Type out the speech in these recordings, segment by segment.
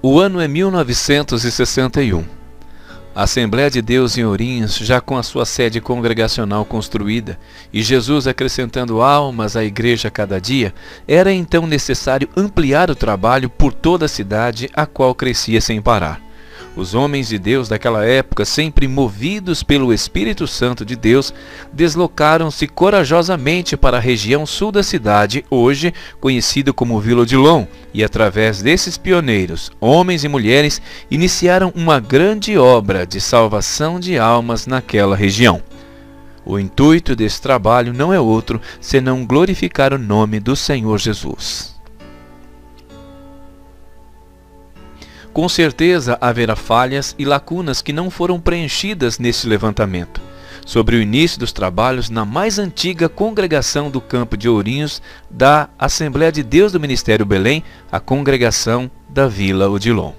O ano é 1961. A Assembleia de Deus em Ourinhos, já com a sua sede congregacional construída, e Jesus acrescentando almas à igreja a cada dia, era então necessário ampliar o trabalho por toda a cidade, a qual crescia sem parar. Os homens de Deus daquela época, sempre movidos pelo Espírito Santo de Deus, deslocaram-se corajosamente para a região sul da cidade, hoje conhecida como Vila Odilon, e através desses pioneiros, homens e mulheres, iniciaram uma grande obra de salvação de almas naquela região. O intuito desse trabalho não é outro senão glorificar o nome do Senhor Jesus. Com certeza haverá falhas e lacunas que não foram preenchidas nesse levantamento. Sobre o início dos trabalhos na mais antiga congregação do campo de Ourinhos da Assembleia de Deus do Ministério Belém, a congregação da Vila Odilon.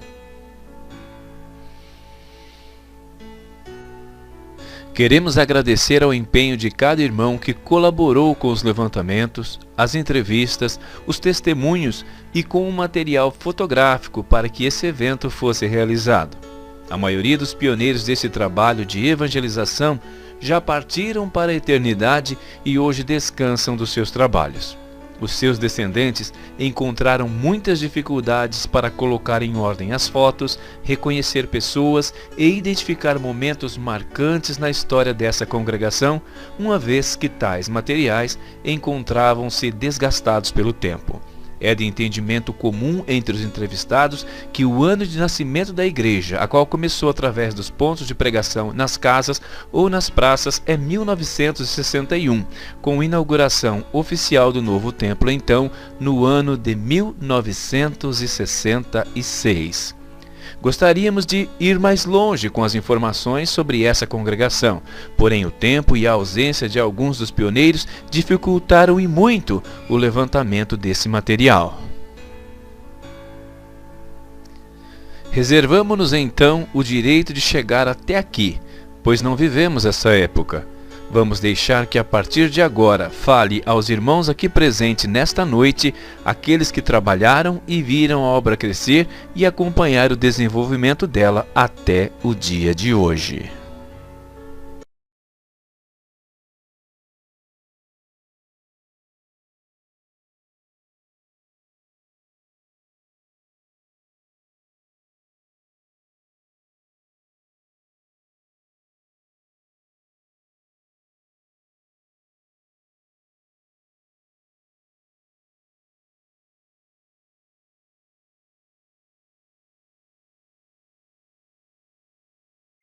Queremos agradecer ao empenho de cada irmão que colaborou com os levantamentos, as entrevistas, os testemunhos e com o material fotográfico para que esse evento fosse realizado. A maioria dos pioneiros desse trabalho de evangelização já partiram para a eternidade e hoje descansam dos seus trabalhos. Os seus descendentes encontraram muitas dificuldades para colocar em ordem as fotos, reconhecer pessoas e identificar momentos marcantes na história dessa congregação, uma vez que tais materiais encontravam-se desgastados pelo tempo. É de entendimento comum entre os entrevistados que o ano de nascimento da igreja, a qual começou através dos pontos de pregação nas casas ou nas praças, é 1961, com inauguração oficial do novo templo, então, no ano de 1966. Gostaríamos de ir mais longe com as informações sobre essa congregação, porém o tempo e a ausência de alguns dos pioneiros dificultaram e muito o levantamento desse material. Reservamo-nos então o direito de chegar até aqui, pois não vivemos essa época. Vamos deixar que a partir de agora fale aos irmãos aqui presentes nesta noite, aqueles que trabalharam e viram a obra crescer e acompanhar o desenvolvimento dela até o dia de hoje.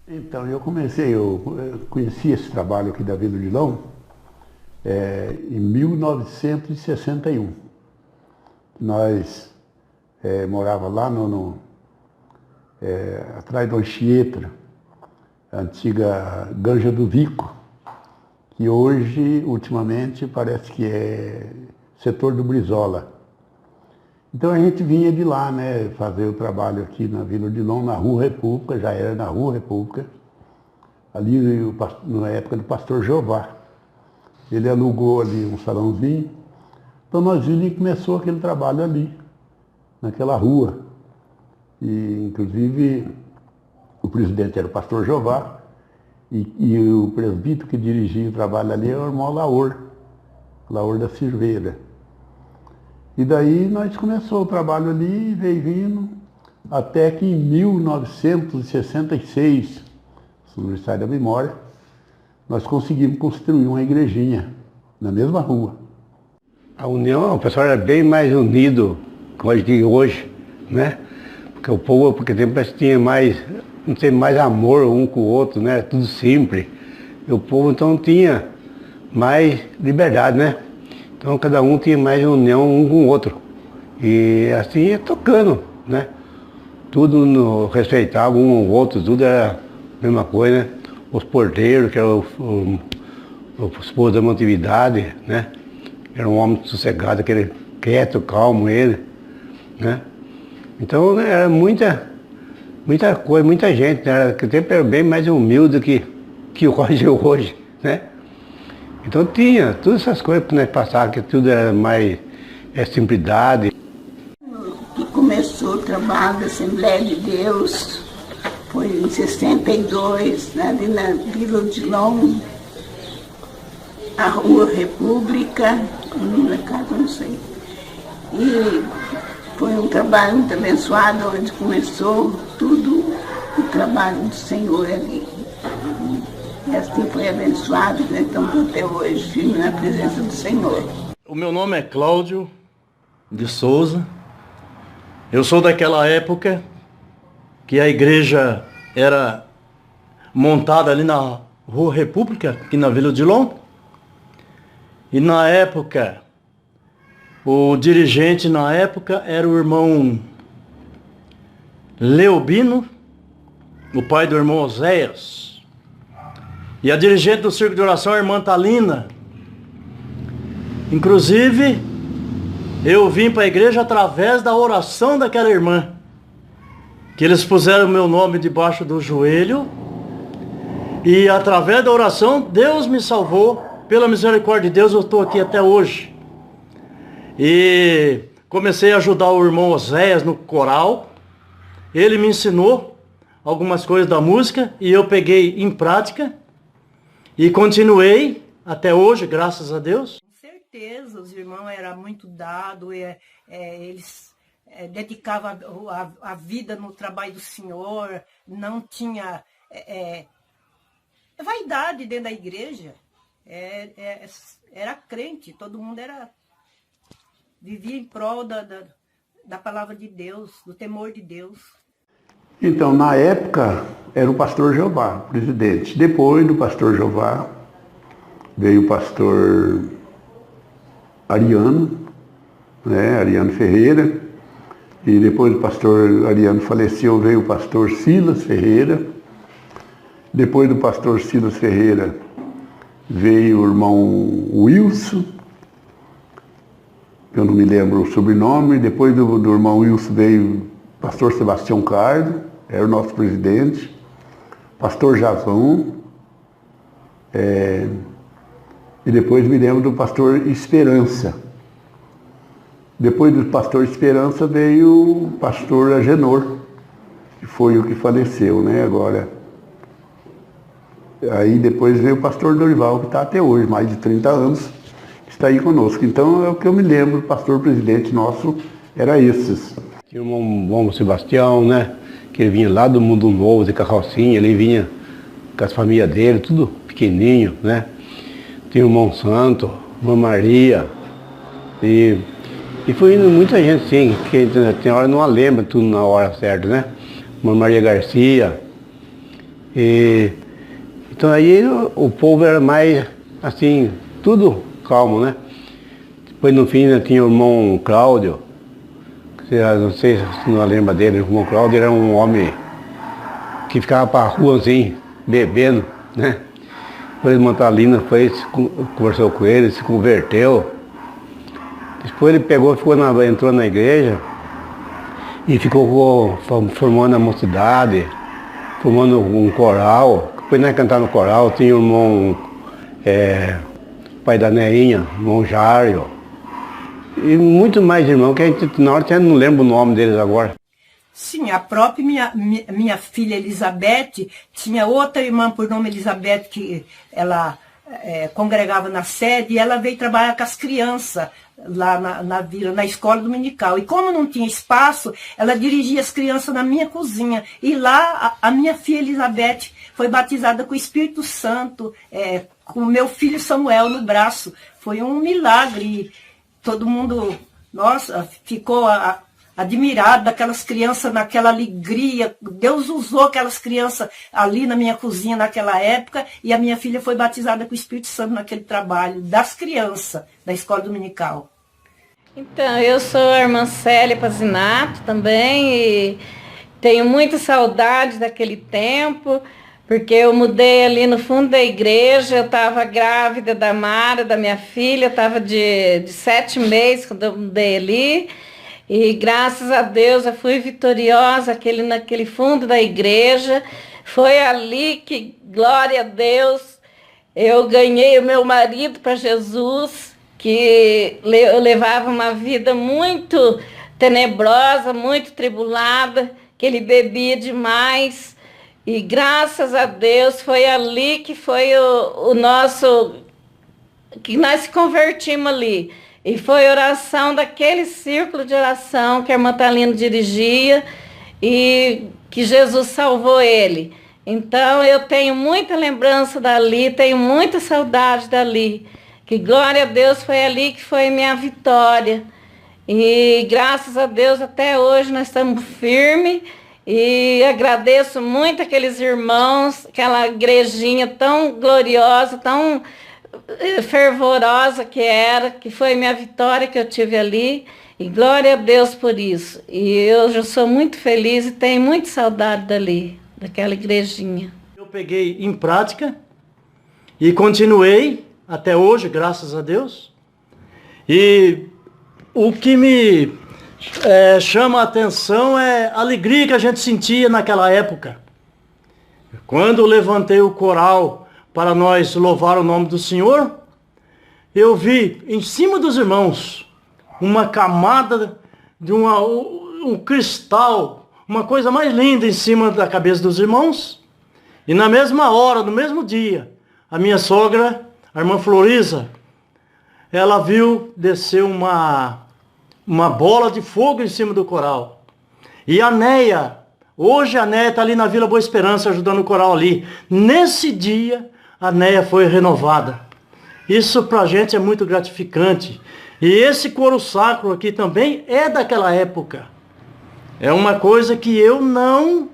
Então, eu conheci esse trabalho aqui da Vila Odilon em 1961. Nós morava lá atrás do Anchieta, a antiga Granja do Vico, que hoje, ultimamente, parece que é setor do Brizola. Então a gente vinha de lá, né, fazer o trabalho aqui na Vila Odilon, na Rua República, já era na Rua República, ali na época do pastor Jeová. Ele alugou ali um salãozinho, então nós vimos e começou aquele trabalho ali, naquela rua. E inclusive o presidente era o pastor Jeová, e o presbítero que dirigia o trabalho ali era o irmão Laor da Silveira. E daí nós começamos o trabalho ali, veio vindo, até que em 1966, no Ministério da Memória, nós conseguimos construir uma igrejinha na mesma rua. A união, o pessoal era bem mais unido que hoje, né? Porque o povo, porque parece que tinha mais, não tem mais amor um com o outro, né? Tudo simples. E o povo então tinha mais liberdade, né? Então cada um tinha mais união um com o outro. E assim ia tocando, né? Tudo respeitava um ao outro, tudo era a mesma coisa, né? Os porteiros, que eram o esposo da Montevidade, né? Era um homem sossegado, aquele quieto, calmo ele, né? Então era muita coisa, muita gente, né? Naquele tempo era bem mais humilde que hoje, né? Então tinha todas essas coisas que nós passávamos, que tudo era mais simplicidade. Que começou trabalho da Assembleia de Deus, foi em 62, ali na Vila Odilon, a Rua República, o nome da casa, não sei. E foi um trabalho muito abençoado, onde começou tudo o trabalho do Senhor ali. E assim foi abençoado, nós estamos até hoje firmes na presença do Senhor. O meu nome é Cláudio de Souza. Eu sou daquela época que a igreja era montada ali na Rua República, aqui na Vila Odilon. E na época, o dirigente na época era o irmão Leobino, o pai do irmão Oséias. E a dirigente do Circo de Oração é a irmã Talina. Inclusive, eu vim para a igreja através da oração daquela irmã. Que eles puseram o meu nome debaixo do joelho. E através da oração, Deus me salvou. Pela misericórdia de Deus, eu estou aqui até hoje. E comecei a ajudar o irmão Oséias no coral. Ele me ensinou algumas coisas da música e eu peguei em prática. E continuei até hoje, graças a Deus. Com certeza, os irmãos eram muito dados, eles dedicavam a vida no trabalho do Senhor, não tinha vaidade dentro da igreja. Era crente, todo mundo vivia em prol da palavra de Deus, do temor de Deus. Então, na época, era o pastor Jeová, presidente. Depois do pastor Jeová, veio o pastor Ariano, Ariano Ferreira. E depois do pastor Ariano faleceu, veio o pastor Silas Ferreira. Depois do pastor Silas Ferreira, veio o irmão Wilson. Eu não me lembro o sobrenome. Depois do irmão Wilson veio o pastor Sebastião Cardo, era o nosso presidente, pastor Javão, e depois me lembro do pastor Esperança. Depois do pastor Esperança veio o pastor Agenor, que foi o que faleceu, agora. Aí depois veio o pastor Dorival, que está até hoje, mais de 30 anos, está aí conosco. Então é o que eu me lembro, o pastor presidente nosso era esses. Tinha um bom Sebastião, que ele vinha lá do Mundo Novo, de carrocinha, ele vinha com as famílias dele, tudo pequenininho, Tinha o irmão Santo, irmã Maria, e foi indo muita gente, sim, que tem hora não lembra tudo na hora certa, Irmã Maria Garcia, então aí o povo era mais, assim, tudo calmo, Depois no fim tinha o irmão Cláudio, não sei se não lembra dele, o irmão Cláudio era um homem que ficava para a rua assim, bebendo, Depois Montalina conversou com ele, se converteu. Depois ele entrou na igreja e ficou formando a mocidade, formando um coral. Depois nós cantávamos no coral, tinha o irmão, pai da Neinha, irmão Jário. E muito mais irmãos, que a gente na hora não lembra o nome deles agora. Sim, a própria minha filha Elizabeth, tinha outra irmã por nome Elizabeth, que ela congregava na sede, e ela veio trabalhar com as crianças lá na vila, na escola dominical. E como não tinha espaço, ela dirigia as crianças na minha cozinha. E lá a minha filha Elizabeth foi batizada com o Espírito Santo, com o meu filho Samuel no braço. Foi um milagre. Todo mundo, nossa, ficou admirado daquelas crianças, naquela alegria. Deus usou aquelas crianças ali na minha cozinha naquela época, e a minha filha foi batizada com o Espírito Santo naquele trabalho das crianças da escola dominical. Então, eu sou a irmã Célia Pazinato também, e tenho muita saudade daquele tempo, porque eu mudei ali no fundo da igreja, eu estava grávida da Mara, da minha filha, eu estava de 7 meses quando eu mudei ali, e graças a Deus eu fui vitoriosa naquele fundo da igreja. Foi ali que, glória a Deus, eu ganhei o meu marido para Jesus, que eu levava uma vida muito tenebrosa, muito tribulada, que ele bebia demais. E graças a Deus foi ali que foi o nosso, que nós se convertimos ali. E foi oração daquele círculo de oração que a irmã Thalina dirigia e que Jesus salvou ele. Então eu tenho muita lembrança dali, tenho muita saudade dali. Que glória a Deus, foi ali que foi minha vitória. E graças a Deus até hoje nós estamos firmes. E agradeço muito aqueles irmãos, aquela igrejinha tão gloriosa, tão fervorosa que era, que foi minha vitória que eu tive ali. E glória a Deus por isso. E eu já sou muito feliz e tenho muita saudade dali, daquela igrejinha. Eu peguei em prática e continuei até hoje, graças a Deus. E o que me chama a atenção é a alegria que a gente sentia naquela época. Quando eu levantei o coral para nós louvar o nome do Senhor, eu vi em cima dos irmãos uma camada de um cristal, uma coisa mais linda em cima da cabeça dos irmãos. E na mesma hora, no mesmo dia, a minha sogra, a irmã Florisa, ela viu descer uma bola de fogo em cima do coral. E a Neia, hoje a Neia está ali na Vila Boa Esperança ajudando o coral ali. Nesse dia, a Neia foi renovada. Isso pra gente é muito gratificante. E esse coro sacro aqui também é daquela época. É uma coisa que eu não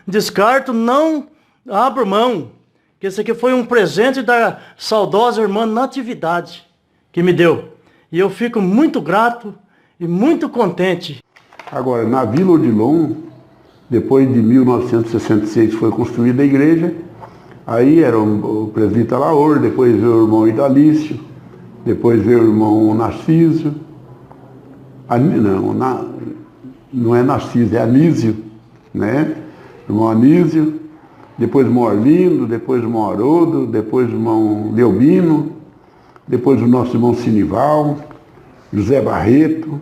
descarto, não abro mão. Que esse aqui foi um presente da saudosa irmã Natividade que me deu. E eu fico muito grato e muito contente. Agora, na Vila Odilon, depois de 1966 foi construída a igreja, aí era o presbítero Alaor, depois veio o irmão Idalício, depois veio o irmão Narciso, não é Narciso, é Anísio, né? O irmão Anísio, depois o irmão Arlindo, depois o irmão Haroldo, depois o irmão Leobino, depois o nosso irmão Sinival, José Barreto,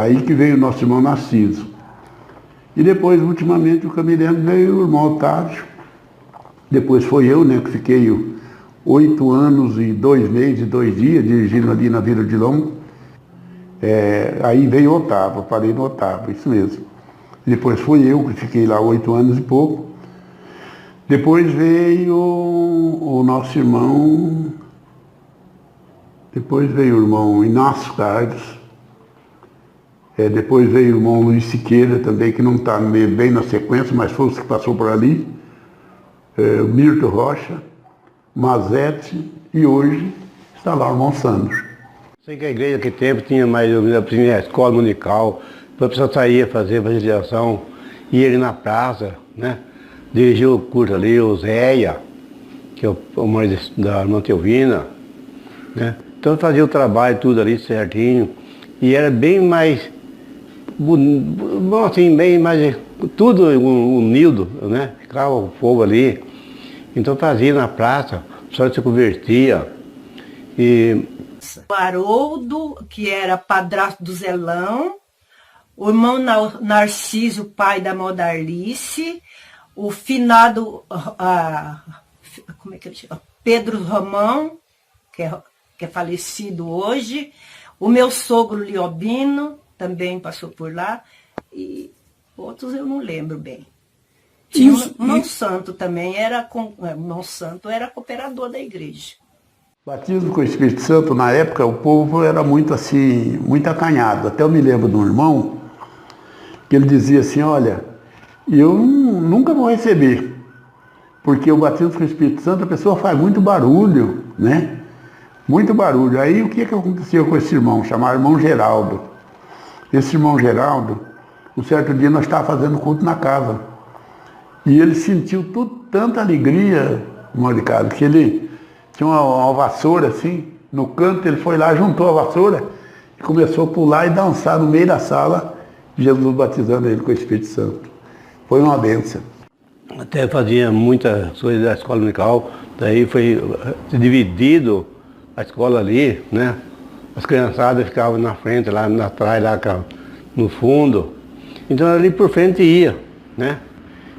aí que veio o nosso irmão Narciso. E depois, ultimamente, o caminhante veio o irmão Otávio. Depois foi eu, né, que fiquei 8 anos e 2 meses e 2 dias dirigindo ali na Vila Odilon. Aí veio o Otávio, eu parei no Otávio, isso mesmo. Depois fui eu que fiquei lá 8 anos e pouco. Depois veio o nosso irmão, depois veio o irmão Inácio Carlos, depois veio o irmão Luiz Siqueira também, que não está bem na sequência, mas foi o que passou por ali, o Mirto Rocha, Mazete, e hoje está lá o irmão Sandro. Sei que a igreja naquele tempo tinha mais ou menos a escola dominical, depois a pessoa saía fazer evangelização, ia ali na praça, né? Dirigiu o curso ali, o Zéia, que é o marido da irmã Teovina, né? Então fazia o trabalho tudo ali certinho, e era bem mais, bom assim, bem mais, tudo unido, né? Ficava o povo ali, então fazia na praça, a pessoa se convertia, e... O Haroldo, que era padrasto do Zelão, o irmão Narciso, pai da Modarlice, o finado, como é que ele chama? Pedro Romão, que é falecido hoje, o meu sogro Liobino também passou por lá, e outros eu não lembro bem. Tinha o irmão Santo também, o irmão Santo era cooperador da igreja. Batismo com o Espírito Santo, na época, o povo era muito assim, muito acanhado. Até eu me lembro de um irmão que ele dizia assim, olha, eu nunca vou receber, porque o batismo com o Espírito Santo, a pessoa faz muito barulho, né? Muito barulho. Aí o que aconteceu com esse irmão? Chamaram irmão Geraldo. Esse irmão Geraldo, um certo dia nós estávamos fazendo culto na casa. E ele sentiu tanta alegria, irmão de casa, que ele tinha uma vassoura assim, no canto, ele foi lá, juntou a vassoura e começou a pular e dançar no meio da sala, Jesus batizando ele com o Espírito Santo. Foi uma bênção. Até fazia muitas coisas da escola dominical, daí foi dividido a escola ali, né? as criançadas ficavam na frente, lá atrás, lá no fundo. Então ali por frente ia, né?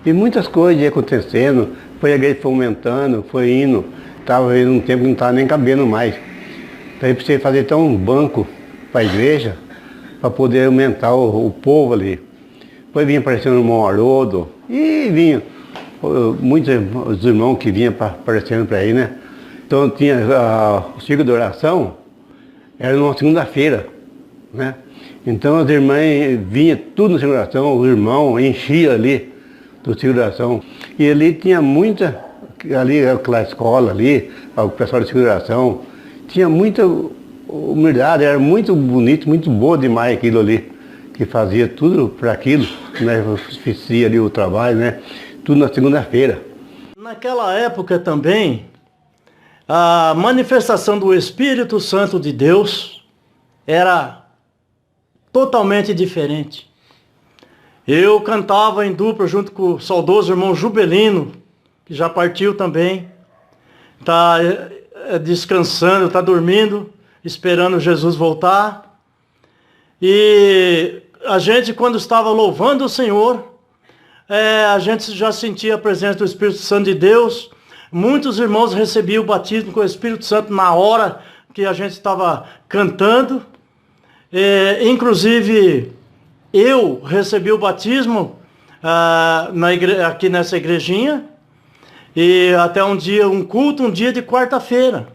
E muitas coisas iam acontecendo, foi a igreja foi aumentando, foi indo, estava indo um tempo que não estava nem cabendo mais. Então eu precisei fazer até um banco para a igreja, para poder aumentar o povo ali. Depois vinha aparecendo o irmão Haroldo, e vinha muitos os irmãos que vinham aparecendo para aí, né? Então tinha o ciclo de oração, era numa segunda-feira, né? Então as irmãs vinham tudo na ciclo de oração, os irmãos enchiam ali do ciclo de oração. E ali tinha muita, ali aquela escola ali, o pessoal do ciclo de oração, tinha muita humildade, era muito bonito, muito boa demais aquilo ali, que fazia tudo para aquilo, né? Fazia ali o trabalho, né? Tudo na segunda-feira. Naquela época também, a manifestação do Espírito Santo de Deus era totalmente diferente. Eu cantava em dupla junto com o saudoso irmão Jubelino, que já partiu também, está descansando, está dormindo, esperando Jesus voltar. E a gente, quando estava louvando o Senhor, a gente já sentia a presença do Espírito Santo de Deus. Muitos irmãos recebiam o batismo com o Espírito Santo na hora que a gente estava cantando. Inclusive, eu recebi o batismo aqui nessa igrejinha. E até um culto, um dia de quarta-feira.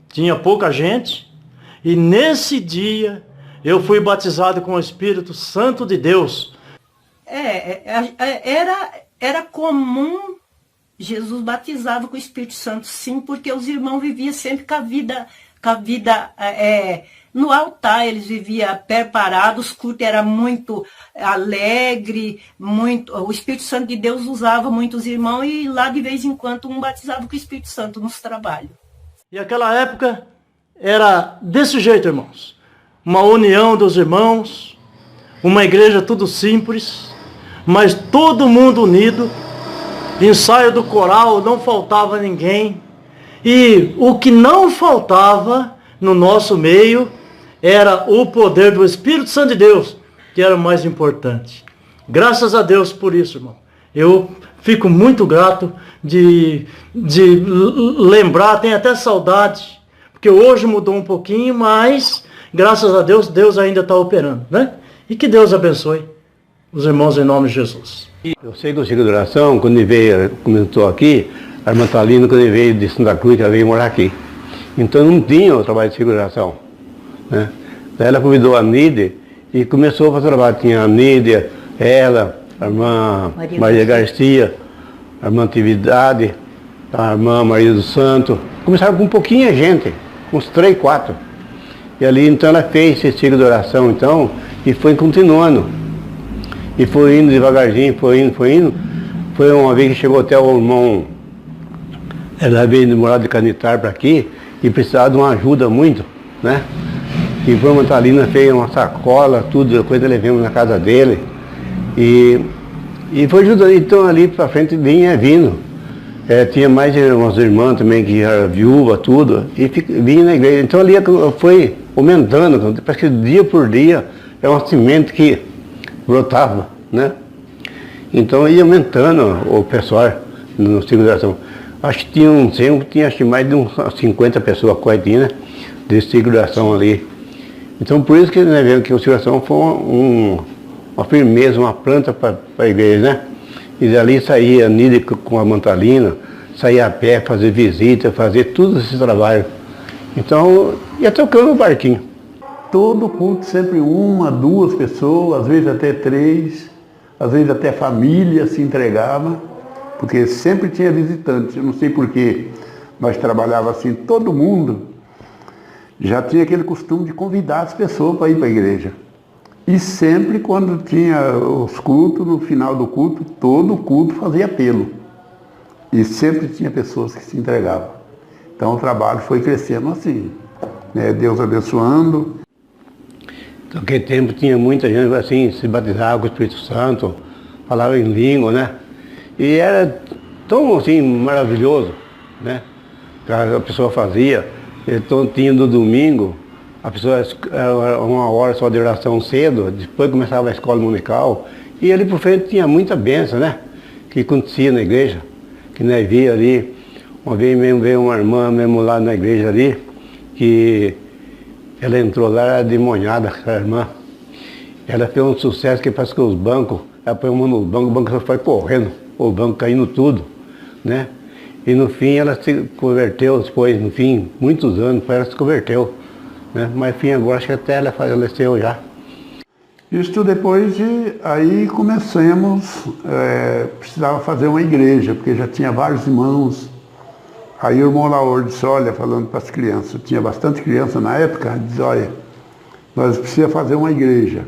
Tinha pouca gente. E nesse dia, eu fui batizado com o Espírito Santo de Deus. Era comum Jesus batizava com o Espírito Santo, sim, porque os irmãos viviam sempre com a vida no altar, eles viviam preparados, o culto era muito alegre, o Espírito Santo de Deus usava muitos irmãos e lá de vez em quando um batizava com o Espírito Santo nos trabalhos. E aquela época era desse jeito, irmãos. Uma união dos irmãos, uma igreja tudo simples, mas todo mundo unido. Ensaio do coral, não faltava ninguém. E o que não faltava no nosso meio era o poder do Espírito Santo de Deus, que era o mais importante. Graças a Deus por isso, irmão. Eu fico muito grato de lembrar, tenho até saudade, porque hoje mudou um pouquinho, mas graças a Deus, Deus ainda está operando, né? E que Deus abençoe os irmãos em nome de Jesus. Eu sei que o ciclo de oração, quando ele veio, comentou aqui, a irmã Thalina, quando ele veio de Santa Cruz, ela veio morar aqui. Então não tinha o trabalho de ciclo de oração, né? Daí ela convidou a Nídia e começou a fazer o trabalho. Tinha a Nídia, ela, a irmã Maria Garcia, a irmã Atividade, a irmã Maria do Santo. Começaram com pouquinha gente, uns 3, 4. E ali então ela fez esse ciclo de oração, então, e foi continuando. E foi indo devagarzinho, foi indo. Foi uma vez que chegou até o irmão, ela veio morar de Canitar para aqui, e precisava de uma ajuda muito, né? E foi uma Thalina, fez uma sacola, tudo, depois levamos na casa dele. E foi ajudando, então ali para frente vinha vindo. Tinha mais umas irmãs também que era viúva, tudo, e vinha na igreja. Então ali foi aumentando, parece que dia por dia é uma semente que brotava, né? Então ia aumentando o pessoal no ciclo de oração. Acho que tinha acho que mais de uns 50 pessoas quase, né? Desse ciclo de oração ali. Então por isso que nós vemos que o ciclo de oração foi uma firmeza, uma planta para a igreja, né? E dali saía a Nídia com a Mantalina, saía a pé, fazer visita, fazer tudo esse trabalho. Então ia tocando o barquinho. Todo culto sempre 1, 2 pessoas, às vezes até 3, às vezes até família se entregava, porque sempre tinha visitantes. Eu não sei porquê, nós trabalhávamos assim, todo mundo já tinha aquele costume de convidar as pessoas para ir para a igreja. E sempre quando tinha os cultos, no final do culto, todo culto fazia apelo. E sempre tinha pessoas que se entregavam. Então o trabalho foi crescendo assim, né? Deus abençoando. Naquele tempo tinha muita gente assim, se batizava com o Espírito Santo, falava em língua, né? E era tão assim maravilhoso, né? Que a pessoa fazia. Então tinha no domingo a pessoa era uma hora só de oração cedo, depois começava a escola dominical, e ali por frente tinha muita bênção, né? Que acontecia na igreja, que nós via ali. Uma vez mesmo veio uma irmã mesmo lá na igreja ali, que ela entrou lá, era demoniada, essa irmã. Ela fez um sucesso que parece que os bancos, ela põe uma no banco, o banco só foi correndo, o banco caindo tudo, né? E no fim ela se converteu, depois, no fim, muitos anos, depois ela se converteu, né? Mas enfim, agora acho que até ela faleceu já. Isso depois de aí começamos, precisava fazer uma igreja, porque já tinha vários irmãos. Aí o irmão Laor disse, olha, falando para as crianças, tinha bastante criança na época, disse, olha, nós precisamos fazer uma igreja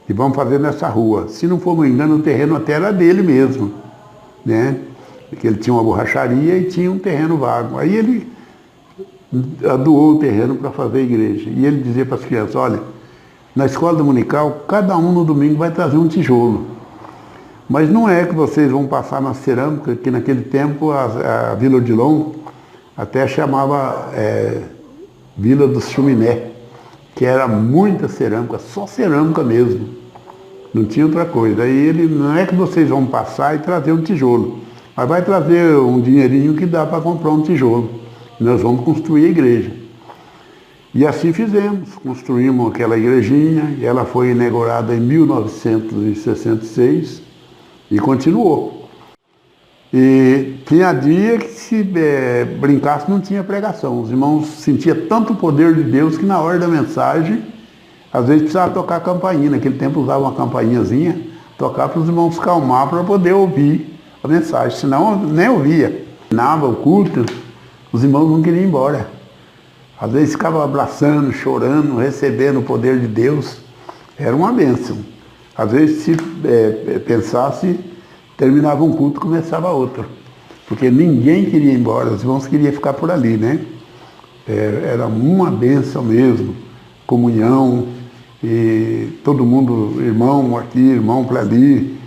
e vamos fazer nessa rua. Se não for me engano, o terreno até era dele mesmo, né? Porque ele tinha uma borracharia e tinha um terreno vago. Aí ele doou o terreno para fazer a igreja. E ele dizia para as crianças, olha, na escola dominical, cada um no domingo vai trazer um tijolo. Mas não é que vocês vão passar na cerâmica, que naquele tempo a Vila Odilon até chamava Vila dos Chuminé, que era muita cerâmica, só cerâmica mesmo. Não tinha outra coisa. Aí ele, não é que vocês vão passar e trazer um tijolo, mas vai trazer um dinheirinho que dá para comprar um tijolo. Nós vamos construir a igreja. E assim fizemos, construímos aquela igrejinha, e ela foi inaugurada em 1966 e continuou. E tinha dia que se brincasse não tinha pregação. Os irmãos sentiam tanto o poder de Deus que na hora da mensagem, às vezes precisava tocar a campainha. Naquele tempo usava uma campainhazinha, tocar para os irmãos calmar para poder ouvir a mensagem, senão nem ouvia. Terminava o culto, os irmãos não queriam ir embora. Às vezes ficava abraçando, chorando, recebendo o poder de Deus. Era uma bênção. Às vezes, se pensasse, terminava um culto e começava outro. Porque ninguém queria ir embora, os irmãos queriam ficar por ali, né? Era uma bênção mesmo. Comunhão, e todo mundo, irmão aqui, irmão para ali.